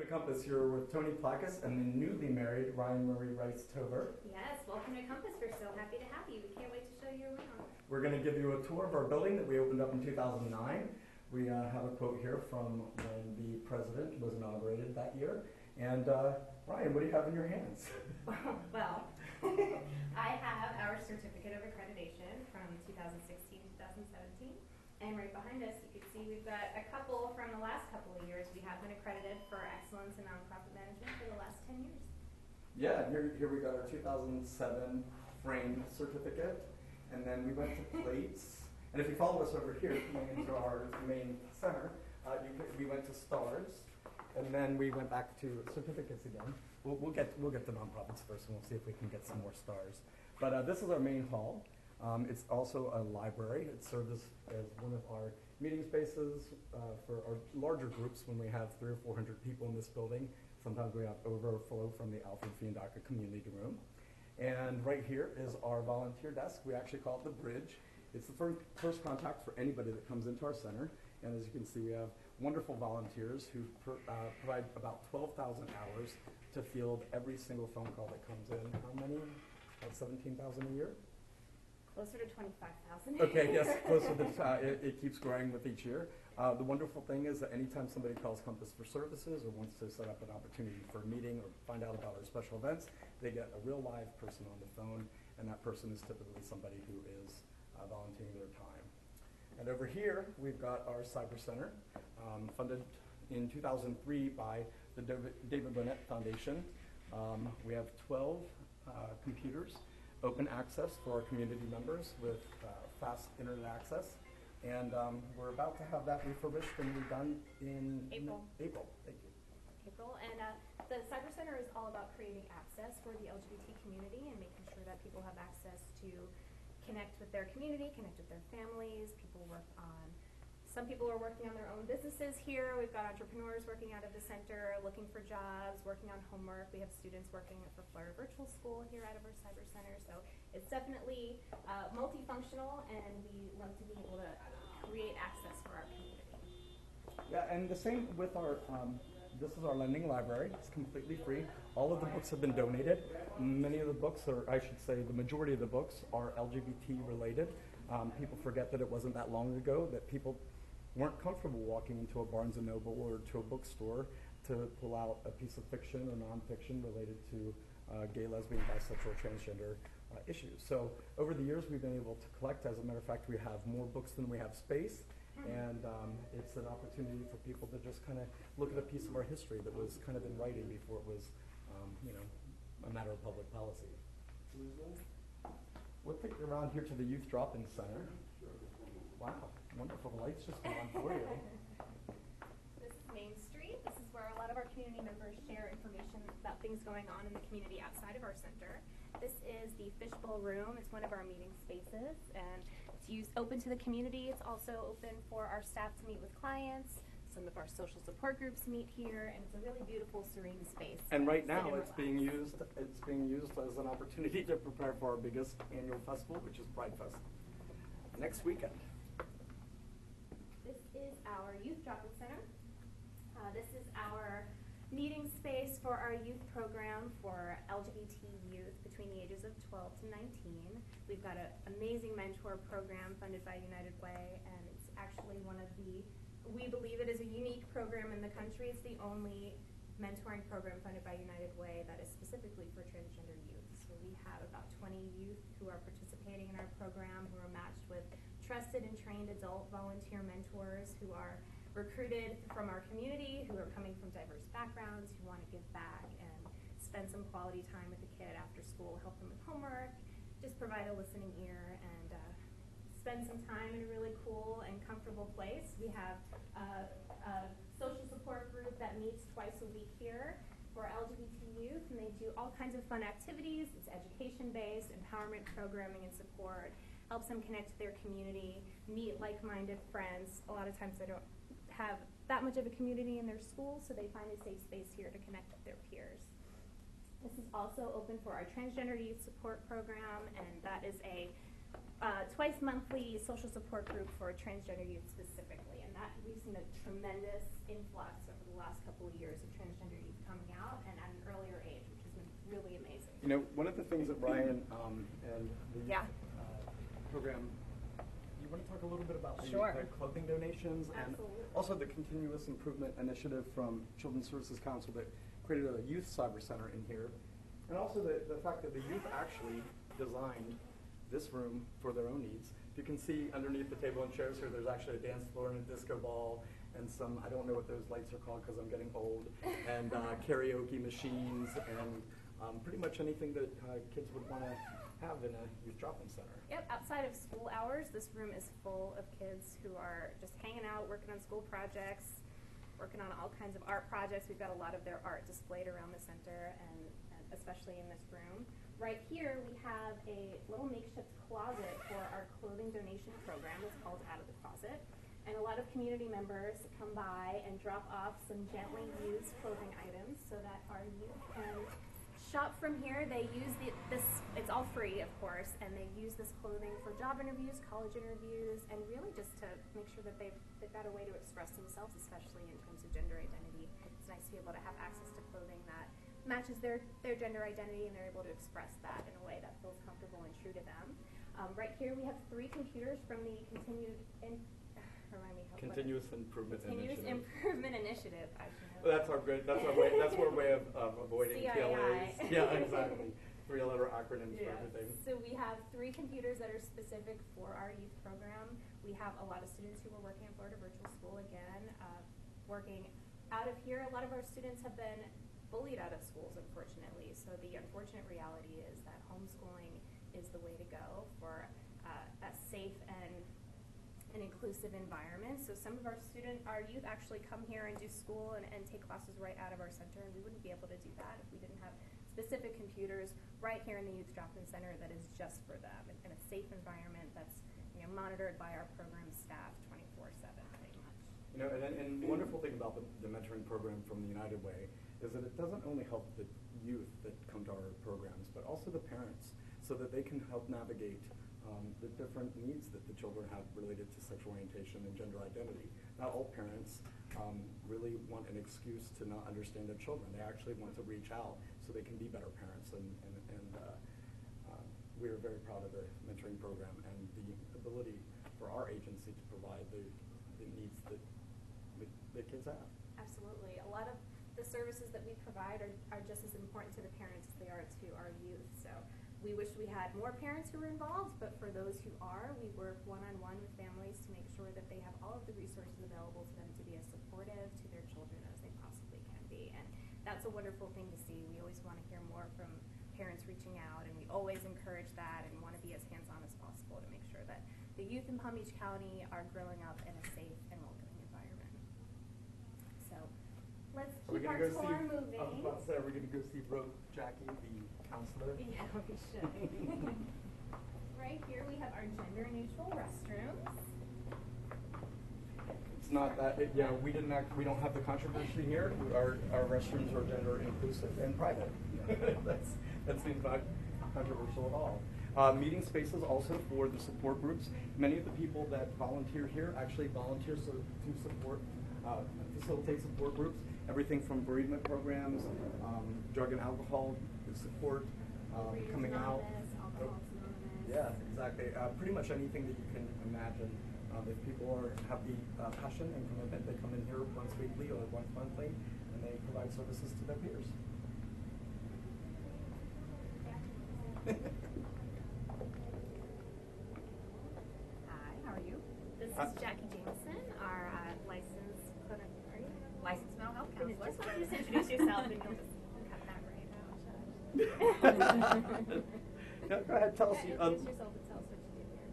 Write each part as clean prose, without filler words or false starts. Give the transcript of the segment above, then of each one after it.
to Compass. You're with Tony Placus and the newly married Ryan Marie Rice-Tover. Yes, welcome to Compass. We're so happy to have you. We can't wait to show you around. We're going to give you a tour of our building that we opened up in 2009. We have a quote here from when the president was inaugurated that year. And Ryan, what do you have in your hands? Well, I have our certificate of accreditation from 2016-2017. And right behind us, you can see we've got a couple from the last couple of years. We have been accredited for excellence in nonprofit management for the last 10 years. Yeah, here we got our 2007 framed certificate. And then we went to plates. And if you follow us over here, coming into our main center, we went to stars. And then we went back to certificates again. We'll get the nonprofits first, and we'll see if we can get some more stars. But this is our main hall. It's also a library. It serves as one of our meeting spaces for our larger groups when we have 300 or 400 people in this building. Sometimes we have overflow from the Alfred Fiandaca community room. And right here is our volunteer desk. We actually call it the bridge. It's the first contact for anybody that comes into our center. And as you can see, we have wonderful volunteers who provide about 12,000 hours to field every single phone call that comes in. How many? About 17,000 a year? Closer to 25,000. Okay, yes, closer to, it keeps growing with each year. The wonderful thing is that anytime somebody calls Compass for services or wants to set up an opportunity for a meeting or find out about our special events, they get a real live person on the phone, and that person is typically somebody who is volunteering their time. And over here, we've got our Cyber Center, funded in 2003 by the David Burnett Foundation. We have 12 computers, open access for our community members with fast internet access. And we're about to have that refurbished and redone in April. April, thank you. April, and the Cyber Center is all about creating access for the LGBT community and making sure that people have access to connect with their community, connect with their families. Some people are working on their own businesses here. We've got entrepreneurs working out of the center, looking for jobs, working on homework. We have students working for Florida Virtual School here out of our Cyber Center. So it's definitely multifunctional, and we love to be able to create access for our community. Yeah, and the same with our, this is our lending library. It's completely free. All of the books have been donated. Many of the books, or I should say the majority of the books, are LGBT related. People forget that it wasn't that long ago that people weren't comfortable walking into a Barnes & Noble or to a bookstore to pull out a piece of fiction or nonfiction related to gay, lesbian, bisexual, transgender issues. So over the years, we've been able to collect. As a matter of fact, we have more books than we have space. And it's an opportunity for people to just kind of look at a piece of our history that was kind of in writing before it was, a matter of public policy. We'll take you around here to the Youth Drop-In Center. Wow, wonderful. The lights just went on for you. This is Main Street. This is where a lot of our community members share information about things going on in the community outside of our center. This is the Fishbowl Room. It's one of our meeting spaces, and it's open to the community. It's also open for our staff to meet with clients. Some of our social support groups meet here, and it's a really beautiful, serene space. And right now, it's being used as an opportunity to prepare for our biggest annual festival, which is Pride Fest, next weekend. This is our Youth Drop-In Center. This is our meeting space for our youth program for LGBT youth between the ages of 12 to 19. We've got an amazing mentor program funded by United Way, and it's actually we believe it is a unique program in the country. It's the only mentoring program funded by United Way that is specifically for transgender youth. So we have about 20 youth who are participating in our program, who are matched with trusted and trained adult volunteer mentors who are recruited from our community, who are coming from diverse backgrounds, who want to give back and spend some quality time with the kid after school, help them with homework, just provide a listening ear, and spend some time in a really cool and comfortable place. We have a social support group that meets twice a week here for LGBT youth, and they do all kinds of fun activities. It's education-based, empowerment programming and support, helps them connect to their community, meet like-minded friends. A lot of times they don't have that much of a community in their school, so they find a safe space here to connect with their peers. This is also open for our transgender youth support program, and that is a twice monthly social support group for transgender youth specifically, and that we've seen a tremendous influx over the last couple of years of transgender You know, one of the things that Ryan and the program, you want to talk a little bit about the clothing donations and also the continuous improvement initiative from Children's Services Council that created a youth cyber center in here, and also the fact that the youth actually designed this room for their own needs. You can see underneath the table and chairs here, there's actually a dance floor and a disco ball and some, I don't know what those lights are called because I'm getting old, and karaoke machines and pretty much anything that kids would want to have in a youth drop-in center. Yep, outside of school hours, this room is full of kids who are just hanging out, working on school projects, working on all kinds of art projects. We've got a lot of their art displayed around the center and especially in this room. Right here, we have a little makeshift closet for our clothing donation program. It's called Out of the Closet. And a lot of community members come by and drop off some gently used clothing items so that our youth can shop from here. They use this, it's all free, of course, and they use this clothing for job interviews, college interviews, and really just to make sure that they've got a way to express themselves, especially in terms of gender identity. It's nice to be able to have access to clothing that matches their gender identity, and they're able to express that in a way that feels comfortable and true to them. Right here we have 3 computers from the Continuous Improvement Initiative. Well, that's our way of avoiding TLAs. Yeah, exactly. 3-letter acronyms for everything. So we have 3 computers that are specific for our youth program. We have a lot of students who are working in Florida Virtual School again, working out of here. A lot of our students have been bullied out of schools, unfortunately. So the unfortunate reality is that homeschooling is the way to go for a safe and an inclusive environment. So some of our youth actually come here and do school and take classes right out of our center, and we wouldn't be able to do that if we didn't have specific computers right here in the Youth Drop-In Center that is just for them in a safe environment that's monitored by our program staff 24/7 pretty much. You know, and the wonderful thing about the mentoring program from the United Way is that it doesn't only help the youth that come to our programs, but also the parents, so that they can help navigate the different needs that the children have related to sexual orientation and gender identity. Not all parents really want an excuse to not understand their children. They actually want to reach out so they can be better parents, and we are very proud of the mentoring program and the ability for our agency to provide the needs that the kids have. Absolutely. A lot of the services that we provide are just as important to the parents as they are to our youth. So we wish we had more parents who were involved, but for those who are, we work one-on-one with families to make sure that they have all of the resources available to them to be as supportive to their children as they possibly can be. And that's a wonderful thing to see. We always want to hear more from parents reaching out, and we always encourage that and want to be as hands-on as possible to make sure that the youth in Palm Beach County are growing up in a safe and welcoming environment. So let's keep our tour moving. I was about to say, are we going to go see Brooke, Jackie, the counselor? Yeah, we should. Right here we have our gender-neutral restrooms. It's not that, we don't have the controversy here. Our restrooms are gender inclusive and private. That seems not controversial at all. Meeting spaces also for the support groups. Many of the people that volunteer here actually volunteer to support, facilitate support groups. Everything from bereavement programs, drug and alcohol support, coming out. Yeah, exactly. Pretty much anything that you can imagine. If people have the passion and commitment, they come in here once weekly or once monthly, and they provide services to their peers. Hi, how are you? This is Jackie Jameson, our licensed mental health counselor. Just introduce yourself and you'll just cut that right out. No, go ahead, tell us. Introduce yourself and tell us what you do here.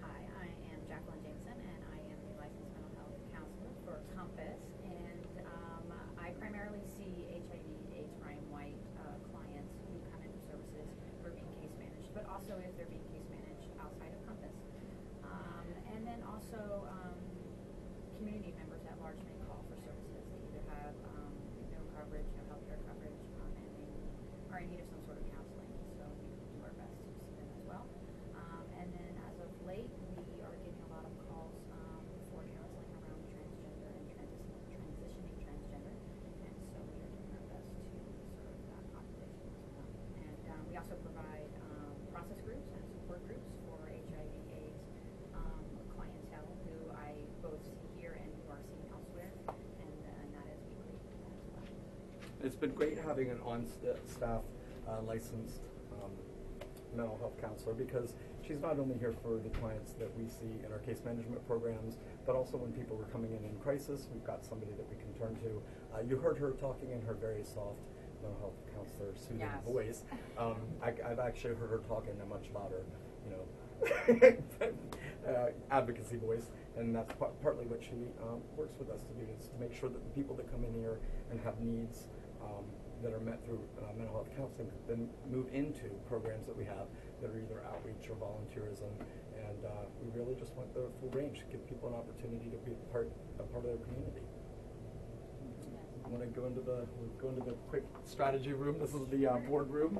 Hi, I am Jacqueline Jameson, and I am the licensed mental health counselor for Compass. And I primarily see HIV/AIDS Ryan White clients who come in for services who are being case managed, but also if they're being case managed outside of Compass. And then also community members at large may call for services. They either have no coverage, no health care coverage, and they are in need of some sort of counseling. So we do our best to see them as well. also provide process groups and support groups for HIV/AIDS clientele who I both see here and who are seen elsewhere, and that is weekly as well. It's been great having an on-staff licensed mental health counselor, because she's not only here for the clients that we see in our case management programs, but also when people are coming in crisis, we've got somebody that we can turn to. You heard her talking in her very soft mental health counselor soothing Yes. voice. I've actually heard her talk in a much louder, advocacy voice, and that's partly what she works with us to do, is to make sure that the people that come in here and have needs that are met through mental health counseling then move into programs that we have that are either outreach or volunteerism, and we really just want the full range, give people an opportunity to be a part of their community. I want to go into the quick strategy room. This is the board room.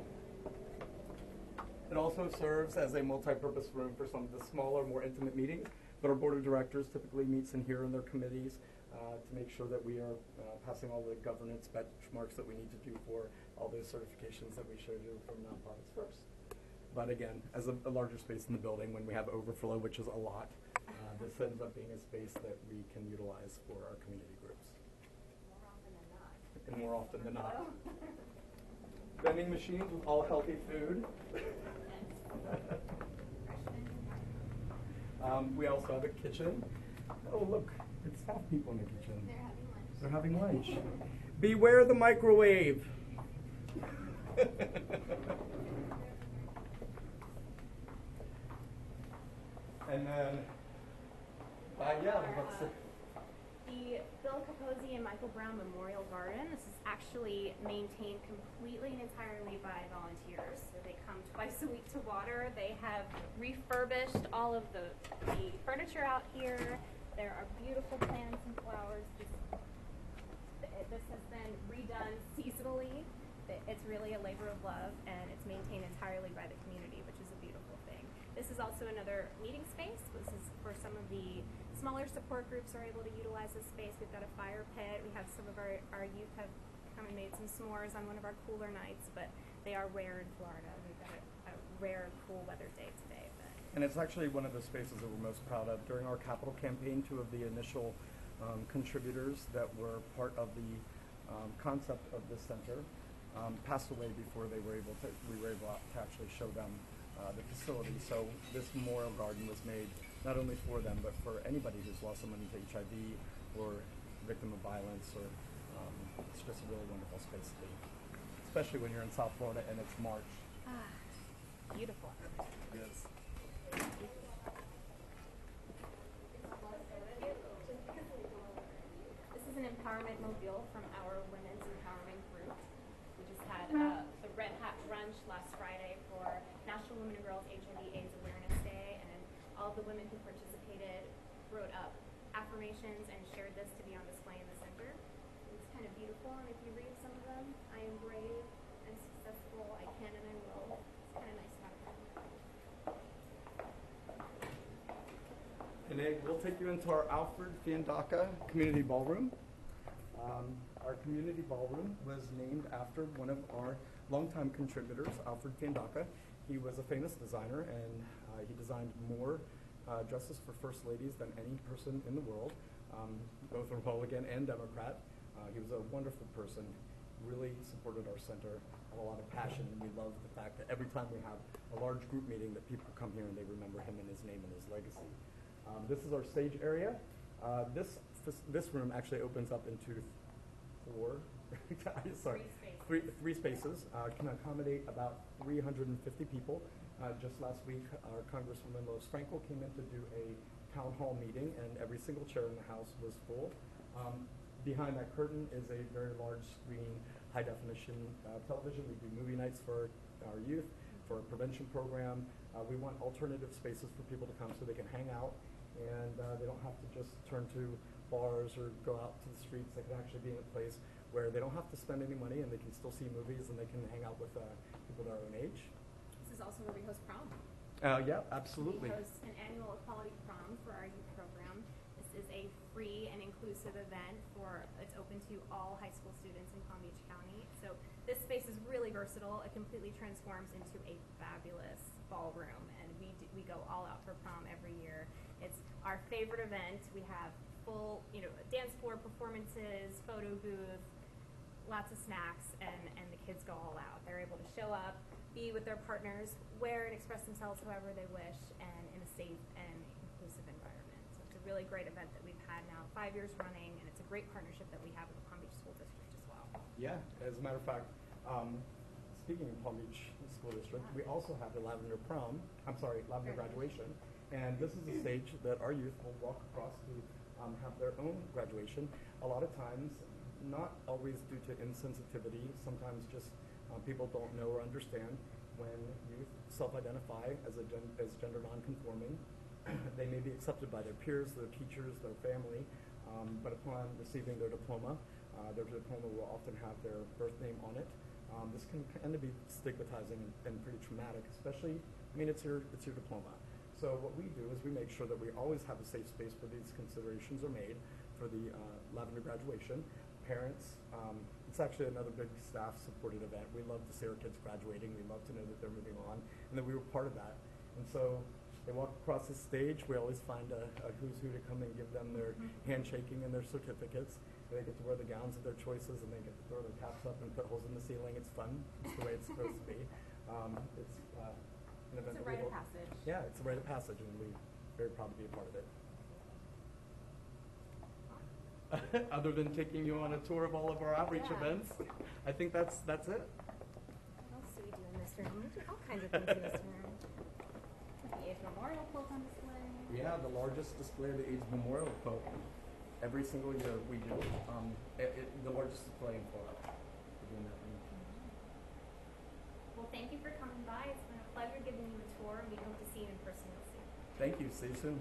It also serves as a multi-purpose room for some of the smaller, more intimate meetings, but our board of directors typically meets in here in their committees to make sure that we are passing all the governance benchmarks that we need to do for all those certifications that we showed you from nonprofits first. But again, as a larger space in the building, when we have overflow, which is a lot, this ends up being a space that we can utilize for our community groups. And more often than not. Vending machines with all healthy food. We also have a kitchen. Oh, look, it's staff people in the kitchen. They're having lunch. Beware the microwave. And then, yeah, the Bill Capozzi and Michael Brown Memorial Garden. This is actually maintained completely and entirely by volunteers. So they come twice a week to water. They have refurbished all of the furniture out here. There are beautiful plants and flowers. This has been redone seasonally. It's really a labor of love, and it's maintained entirely by the community, which is a beautiful thing. This is also another meeting space. This is for some of the smaller support groups are able to utilize this space. We've got a fire pit. We have some of our youth have come and made some s'mores on one of our cooler nights, but they are rare in Florida. We've got a rare cool weather day today. And it's actually one of the spaces that we're most proud of. During our capital campaign, 2 of the initial contributors that were part of the concept of this center passed away before we were able to actually show them the facility. So this memorial garden was made not only for them, but for anybody who's lost someone to HIV or victim of violence, or it's just a really wonderful space to be, especially when you're in South Florida and it's March. Beautiful. It is. This is an empowerment mobile from our women's empowerment group. We just had the Red Hat Brunch last Friday for National Women and Girls HIV/AIDS Awareness Day, and all the women who participated wrote up affirmations and shared this to be on display in the center. It's kind of beautiful, and if you read some of them, I am brave, I'm successful, I can and I will. It's kind of nice to have them. And then we'll take you into our Alfred Fiandaca Community Ballroom. Our community ballroom was named after one of our longtime contributors, Alfred Fiandaca. He was a famous designer, and he designed more dresses for first ladies than any person in the world, both Republican and Democrat. He was a wonderful person, really supported our center, had a lot of passion, and we love the fact that every time we have a large group meeting that people come here and they remember him and his name and his legacy. This is our stage area. This room actually opens up into three spaces. Can accommodate about 350 people. Just last week, our Congresswoman Lois Frankel came in to do a town hall meeting, and every single chair in the house was full. Behind that curtain is a very large screen, high-definition television. We do movie nights for our youth, for a prevention program. We want alternative spaces for people to come so they can hang out, and they don't have to just turn to bars or go out to the streets. They can actually be in a place where they don't have to spend any money, and they can still see movies, and they can hang out with people their own age. This is also where we host prom. Yeah, absolutely. We host an annual equality prom for our youth program. This is a free and inclusive event it's open to all high school students in Palm Beach County. So this space is really versatile. It completely transforms into a fabulous ballroom, and we go all out for prom every year. It's our favorite event. We have full, dance floor performances, photo booth, lots of snacks, and the kids go all out. They're able to show up, be with their partners, wear and express themselves however they wish, and in a safe and inclusive environment. So it's a really great event that we've had now 5 years running, and it's a great partnership that we have with the Palm Beach School District as well. Yeah, as a matter of fact, speaking of Palm Beach School District, we also have the Lavender graduation. And this is a stage that our youth will walk across to have their own graduation. A lot of times, not always due to insensitivity, sometimes just people don't know or understand when youth self-identify as gender non-conforming. They may be accepted by their peers, their teachers, their family, but upon receiving their diploma will often have their birth name on it. This can kind of be stigmatizing and pretty traumatic, especially, it's your diploma. So what we do is we make sure that we always have a safe space where these considerations are made for the Lavender graduation. Parents, it's actually another big staff-supported event. We love to see our kids graduating. We love to know that they're moving on and that we were part of that. And so they walk across the stage. We always find a who's who to come and give them their handshaking and their certificates. They get to wear the gowns of their choices, and they get to throw their caps up and put holes in the ceiling. It's fun. It's the way it's supposed to be. It's an event. It's a rite of passage. Yeah, it's a rite of passage, and we're very proud to be a part of it. Other than taking you on a tour of all of our outreach events, I think that's it. What else do we do in this room? We do all kinds of things in this room. The age memorial quilt on display. Yeah, the largest display of the AIDS Memorial quilt. Every single year we do. The largest display in Florida. Well, thank you for coming by. It's been a pleasure giving you a tour, and we hope to see you in person real soon. Thank you. See you soon.